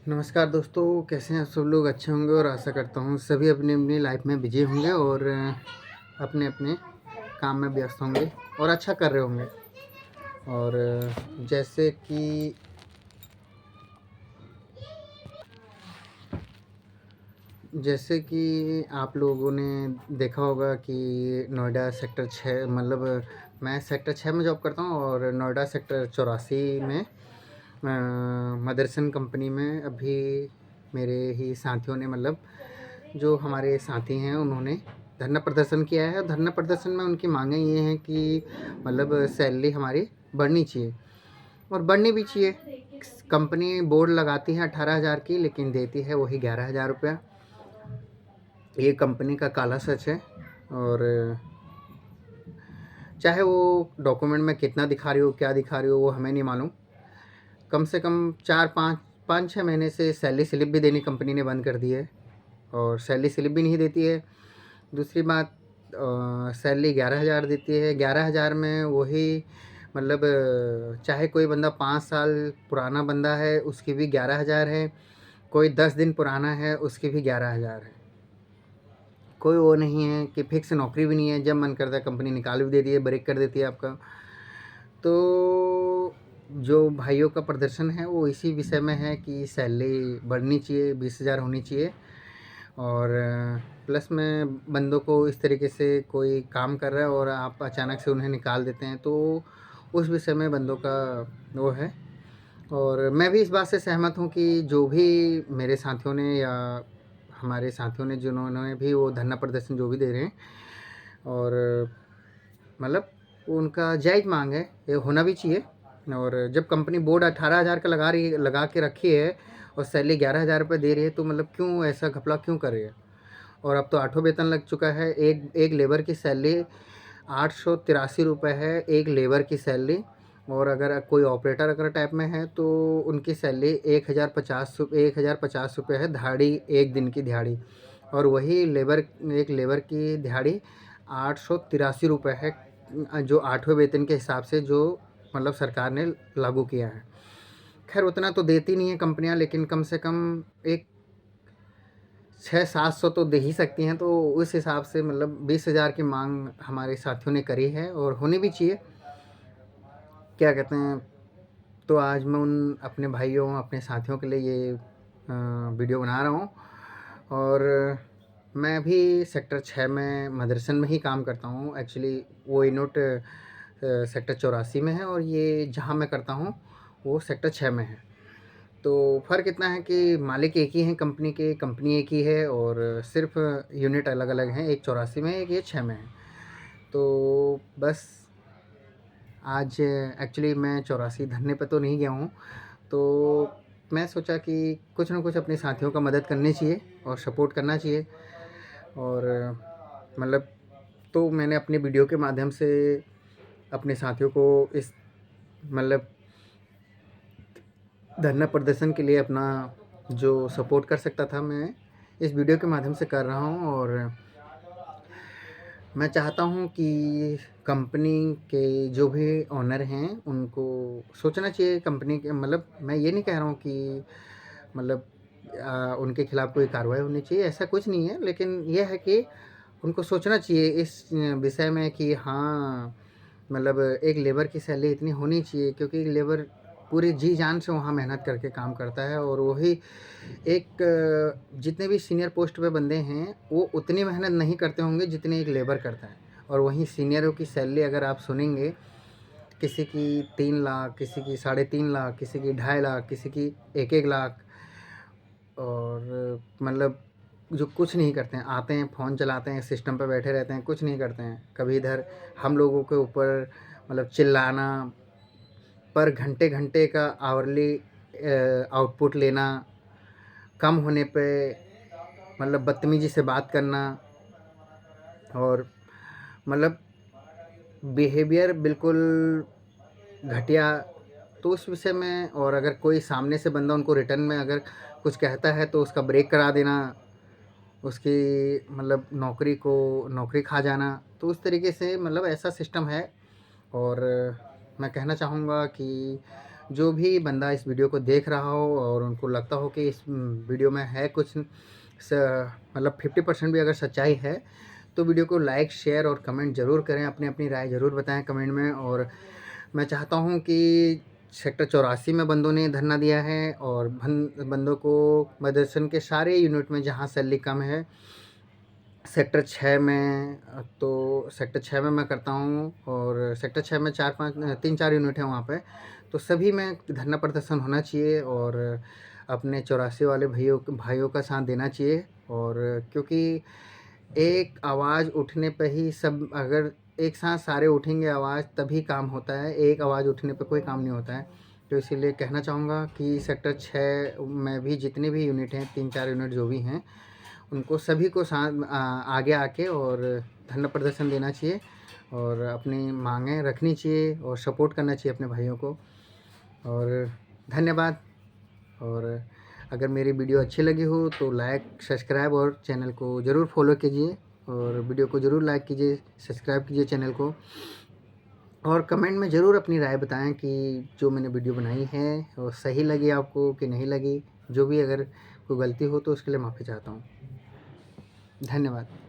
नमस्कार दोस्तों, कैसे हैं आप सब लोग? अच्छे होंगे और आशा करता हूँ सभी अपनी अपनी लाइफ में बिजी होंगे और अपने अपने काम में व्यस्त होंगे और अच्छा कर रहे होंगे। और जैसे कि आप लोगों ने देखा होगा कि नोएडा सेक्टर 6 मतलब मैं सेक्टर 6 में जॉब करता हूँ और नोएडा सेक्टर 84 में मदरसन कंपनी में अभी मेरे ही साथियों ने मतलब जो हमारे साथी हैं उन्होंने धरना प्रदर्शन किया है। धरना प्रदर्शन में उनकी मांगें ये हैं कि मतलब सैलरी हमारी बढ़नी चाहिए और बढ़नी भी चाहिए। कंपनी बोर्ड लगाती है 18,000 की, लेकिन देती है वही 11,000 रुपया। ये कंपनी का काला सच है। और चाहे वो डॉक्यूमेंट में कितना दिखा रही हो, क्या दिखा रही हो, वो हमें नहीं मालूम। कम से कम 4-5-6 महीने से सैलरी स्लिप भी देनी कंपनी ने बंद कर दी है और सैलरी स्लिप भी नहीं देती है। दूसरी बात, सैलरी 11,000 देती है। 11,000 में वही मतलब चाहे कोई बंदा 5 साल पुराना बंदा है उसकी भी 11,000 है, कोई 10 दिन पुराना है उसकी भी 11,000 है। कोई वो नहीं है कि फिक्स नौकरी भी नहीं है, जब मन करता है कंपनी निकाल भी देती है, ब्रेक कर देती है आपका। तो जो भाइयों का प्रदर्शन है वो इसी विषय में है कि सैलरी बढ़नी चाहिए, 20,000 होनी चाहिए। और प्लस में बंदों को इस तरीके से कोई काम कर रहा है और आप अचानक से उन्हें निकाल देते हैं, तो उस विषय में बंदों का वो है। और मैं भी इस बात से सहमत हूँ कि जो भी मेरे साथियों ने या हमारे साथियों ने जिन्होंने भी वो धरना प्रदर्शन जो भी दे रहे हैं, और मतलब उनका जायज़ मांग है, ये होना भी चाहिए। और जब कंपनी बोर्ड 18,000 का लगा के रखी है और सैलरी 11,000 रुपये दे रही है, तो मतलब क्यों ऐसा घपला क्यों कर रही है? और अब तो 8वां वेतन लग चुका है। एक लेबर की सैलरी 883 रुपये है, एक लेबर की सैलरी। और अगर कोई ऑपरेटर अगर टाइप में है तो उनकी सैलरी 1,050 रुपये है, दिहाड़ी, एक दिन की दिहाड़ी। और वही एक लेबर की दिहाड़ी 883 रुपये है, जो 8वें वेतन के हिसाब से जो मतलब सरकार ने लागू किया है। खैर उतना तो देती नहीं है कंपनियां, लेकिन कम से कम एक 600-700 तो दे ही सकती हैं। तो उस हिसाब से मतलब 20,000 की मांग हमारे साथियों ने करी है और होनी भी चाहिए। क्या कहते हैं, तो आज मैं उन अपने भाइयों, अपने साथियों के लिए ये वीडियो बना रहा हूँ। और मैं भी सेक्टर 6 में मदरसन में ही काम करता हूँ। एक्चुअली वो यूनिट सेक्टर 84 में है और ये जहाँ मैं करता हूँ वो सेक्टर 6 में है। तो फ़र्क इतना है कि मालिक एक ही हैं कंपनी के, कंपनी एक ही है और सिर्फ यूनिट अलग-अलग हैं, एक 84 में है, एक ये 6 में है। तो बस आज एक्चुअली मैं 84 धरने पे तो नहीं गया हूँ, तो मैं सोचा कि कुछ ना कुछ अपने साथियों का मदद करनी चाहिए और सपोर्ट करना चाहिए। और मतलब तो मैंने अपने वीडियो के माध्यम से अपने साथियों को इस मतलब धरना प्रदर्शन के लिए अपना जो सपोर्ट कर सकता था मैं इस वीडियो के माध्यम से कर रहा हूँ। और मैं चाहता हूँ कि कंपनी के जो भी ओनर हैं उनको सोचना चाहिए कंपनी के, मतलब मैं ये नहीं कह रहा हूँ कि मतलब उनके खिलाफ़ कोई कार्रवाई होनी चाहिए, ऐसा कुछ नहीं है। लेकिन यह है कि उनको सोचना चाहिए इस विषय में कि हाँ, मतलब एक लेबर की सैलरी इतनी होनी चाहिए, क्योंकि लेबर पूरी जी जान से वहाँ मेहनत करके काम करता है। और वही एक जितने भी सीनियर पोस्ट पे बंदे हैं वो उतनी मेहनत नहीं करते होंगे जितनी एक लेबर करता है। और वहीं सीनियरों की सैलरी अगर आप सुनेंगे, किसी की 3 लाख, किसी की 3.5 लाख, किसी की 2.5 लाख, किसी की 1-1 लाख। और मतलब जो कुछ नहीं करते हैं, आते हैं, फ़ोन चलाते हैं, सिस्टम पे बैठे रहते हैं, कुछ नहीं करते हैं। कभी इधर हम लोगों के ऊपर मतलब चिल्लाना, पर घंटे-घंटे का आवरली आउटपुट लेना, कम होने पे मतलब बदतमीज़ी से बात करना और मतलब बिहेवियर बिल्कुल घटिया। तो उस विषय में, और अगर कोई सामने से बंदा उनको रिटर्न में अगर कुछ कहता है तो उसका ब्रेक करा देना, उसकी मतलब नौकरी खा जाना। तो उस तरीके से मतलब ऐसा सिस्टम है। और मैं कहना चाहूँगा कि जो भी बंदा इस वीडियो को देख रहा हो और उनको लगता हो कि इस वीडियो में है कुछ मतलब 50% भी अगर सच्चाई है, तो वीडियो को लाइक, शेयर और कमेंट ज़रूर करें, अपनी राय ज़रूर बताएं कमेंट में। और मैं चाहता हूं कि सेक्टर 84 में बंदों ने धरना दिया है और बंदों को मदरसन के सारे यूनिट में जहां सैलरी कम है, सेक्टर 6 में, तो सेक्टर 6 में मैं करता हूँ और सेक्टर 6 में 3-4 यूनिट है वहाँ पे, तो सभी में धरना प्रदर्शन होना चाहिए और अपने 84 वाले भाइयों का साथ देना चाहिए। और क्योंकि एक आवाज़ उठने पे ही सब, अगर एक साथ सारे उठेंगे आवाज़ तभी काम होता है, एक आवाज़ उठने पे कोई काम नहीं होता है। तो इसीलिए कहना चाहूँगा कि सेक्टर 6 में भी जितने भी यूनिट हैं, 3-4 यूनिट जो भी हैं, उनको सभी को आगे आके और धरना प्रदर्शन देना चाहिए और अपनी मांगें रखनी चाहिए और सपोर्ट करना चाहिए अपने भाइयों को। और धन्यवाद। और अगर मेरी वीडियो अच्छी लगी हो तो लाइक, सब्सक्राइब और चैनल को ज़रूर फॉलो कीजिए और वीडियो को ज़रूर लाइक कीजिए, सब्सक्राइब कीजिए चैनल को और कमेंट में ज़रूर अपनी राय बताएं कि जो मैंने वीडियो बनाई है वो सही लगी आपको कि नहीं लगी। जो भी अगर कोई गलती हो तो उसके लिए माफ़ी चाहता हूँ। धन्यवाद।